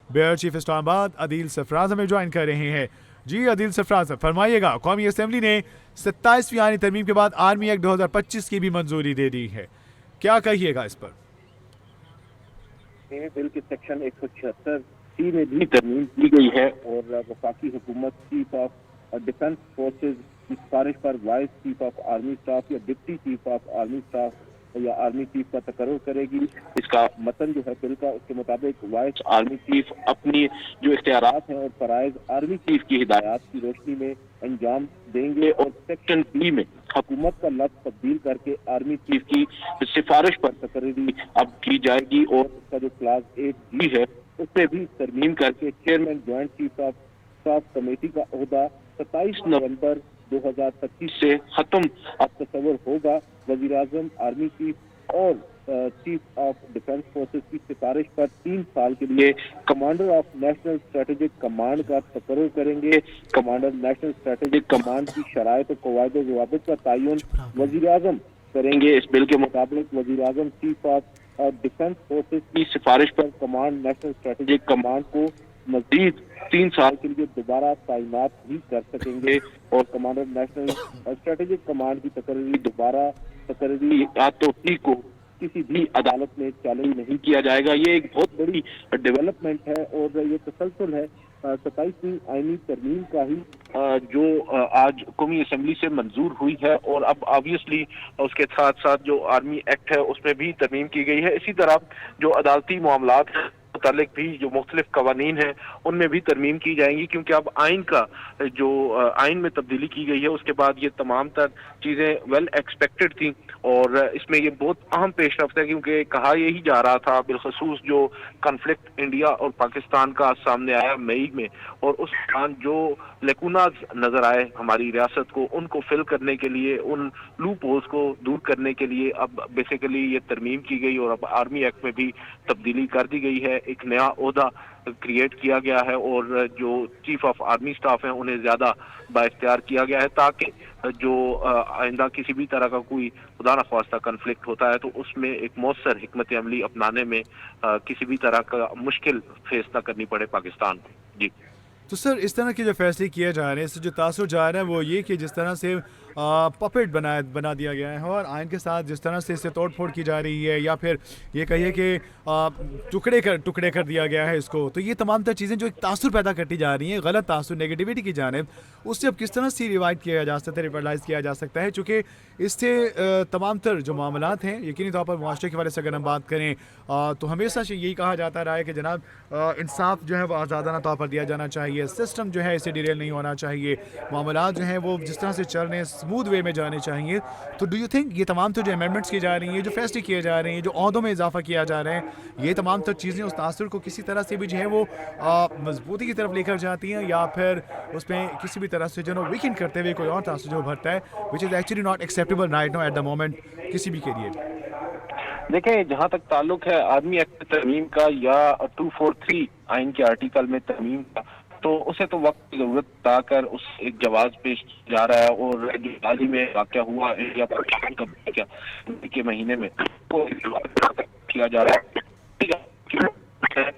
Beer chief اسلام آباد عدیل سرفراز ہمیں join کر رہے ہیں. جی عدیل سرفراز فرمائیے گا, قومی اسمبلی نے 27ویں آئینی ترمیم کے بعد آرمی ایکٹ 2025 کی بھی منظوری دے دی ہے, کیا کہیے گا اس پر؟ بل کے سیکشن 176 میں بھی ترمیم کی گئی ہے اور وفاقی حکومت چیف آف ڈیفنس فورسز کی سفارش پر vice chief of army staff یا deputy chief of army staff یا آرمی چیف کا تقرر کرے گی. اس کا متن جو ہے بل کا, اس کے مطابق وائس آرمی چیف اپنی جو اختیارات ہیں اور فرائض آرمی چیف کی ہدایات کی روشنی میں انجام دیں گے, اور سیکشن 3 میں حکومت کا لفظ تبدیل کر کے آرمی چیف کی سفارش پر تقرری اب کی جائے گی, اور اس کا جو کلاس 8G ہے اس میں بھی ترمیم کر کے chairman joint chief of staff committee کا عہدہ 27 نومبر 2025 سے ختم اب تصور ہوگا. وزیر اعظم آرمی چیف اور چیف آف ڈیفنس فورسز کی سفارش پر 3 سال کے لیے commander of national strategic command کا تقرر کریں گے. کمانڈر نیشنل اسٹریٹجک کمانڈ کی شرائط اور قواعد و ضوابط کا تعین وزیر اعظم کریں گے. اس بل کے مطابق وزیر اعظم چیف آف ڈیفنس فورسز کی سفارش پر کمانڈ نیشنل اسٹریٹجک کمانڈ کو مزید 3 سال کے لیے دوبارہ تعینات بھی کر سکیں گے, اور کمانڈر نیشنل اسٹریٹجک کمانڈ کی تقرری یا توسیع کو کسی بھی عدالت میں چیلنج نہیں کیا جائے گا. یہ ایک بہت بڑی ڈیولپمنٹ ہے اور یہ تسلسل ہے 27ویں آئینی ترمیم کا ہی جو آج قومی اسمبلی سے منظور ہوئی ہے, اور اب آبویسلی اس کے ساتھ ساتھ جو آرمی ایکٹ ہے اس میں بھی ترمیم کی گئی ہے. اسی طرح جو عدالتی معاملات متعلق بھی جو مختلف قوانین ہیں ان میں بھی ترمیم کی جائیں گی, کیونکہ اب آئین کا جو آئین میں تبدیلی کی گئی ہے اس کے بعد یہ تمام تر چیزیں ویل ایکسپیکٹڈ تھیں, اور اس میں یہ بہت اہم پیش رفت ہے, کیونکہ کہا یہی جا رہا تھا بالخصوص جو کنفلکٹ انڈیا اور پاکستان کا سامنے آیا مئی میں, اور اس دوران جو لیکوناز نظر آئے ہماری ریاست کو, ان کو فل کرنے کے لیے, ان لوپ ہولز کو دور کرنے کے لیے اب بیسیکلی یہ ترمیم کی گئی, اور اب آرمی ایکٹ میں بھی تبدیلی کر دی گئی ہے. ایک نیا عہدہ کریٹ کیا گیا ہے, اور جو چیف آف آرمی اسٹاف ہیں انہیں زیادہ بااختیار کیا گیا ہے, تاکہ جو آئندہ کسی بھی طرح کا کوئی خدا نخواستہ کنفلکٹ ہوتا ہے تو اس میں ایک مؤثر حکمت عملی اپنانے میں کسی بھی طرح کا مشکل فیس نہ کرنی پڑے پاکستان کو. جی تو سر اس طرح کے جو فیصلے کیے جا رہے ہیں, اس سے جو تاثر جا رہا ہے وہ یہ کہ جس طرح سے پپیٹ بنا دیا گیا ہے, اور آئین کے ساتھ جس طرح سے اس سے توڑ پھوڑ کی جا رہی ہے, یا پھر یہ کہیے کہ ٹکڑے کر دیا گیا ہے اس کو, تو یہ تمام تر چیزیں جو ایک تاثر پیدا کرتی جا رہی ہیں, غلط تاثر, نیگیٹیوٹی کی جانب, اس سے اب کس طرح سے ریوائڈ کیا جا سکتا ہے, ریپرلائز کیا جا سکتا ہے, چونکہ اس سے تمام تر جو معاملات ہیں یقینی طور پر معاشرے کے حوالے سے اگر ہم بات کریں تو ہمیشہ سے یہی کہا جاتا رہا ہے کہ جناب انصاف جو ہے وہ آزادانہ طور پر دیا جانا چاہیے, سسٹم جو ہے اسے ڈیریل نہیں ہونا چاہیے, معاملات جو ہیں وہ جس طرح سے چل رہے ہیں اسموتھ وے میں جانے چاہیے. تو ڈو یو تھنک یہ تمام تو جو امینڈمنٹس کی جا رہی ہیں, جو فیصلے کیے جا رہے ہیں, جو عہدوں میں اضافہ کیا جا رہا ہے, یہ تمام تر چیزیں اس تاثر کو کسی طرح سے بھی جو ہے وہ مضبوطی کی طرف لے کر جاتی ہیں, یا پھر اس میں کسی بھی طرح سے جو ہے ویکن کرتے ہوئے کوئی اور تاثر جو بھرتا ہے, which is actually not acceptable right now at the moment کسی بھی کے لیے. دیکھیں, جہاں تک تعلق ہے آرمی ایکٹ ترمیم کا یا 243 آئین کے آرٹیکل میں ترمیم کا, تو اسے تو وقت کی ضرورت بتا کر اس ایک جواز پیش جا رہا ہے, اور جو حال ہی میں واقعہ ہوا انڈیا پاکستان کا واقعہ کے مہینے میں کیا جا رہا ہے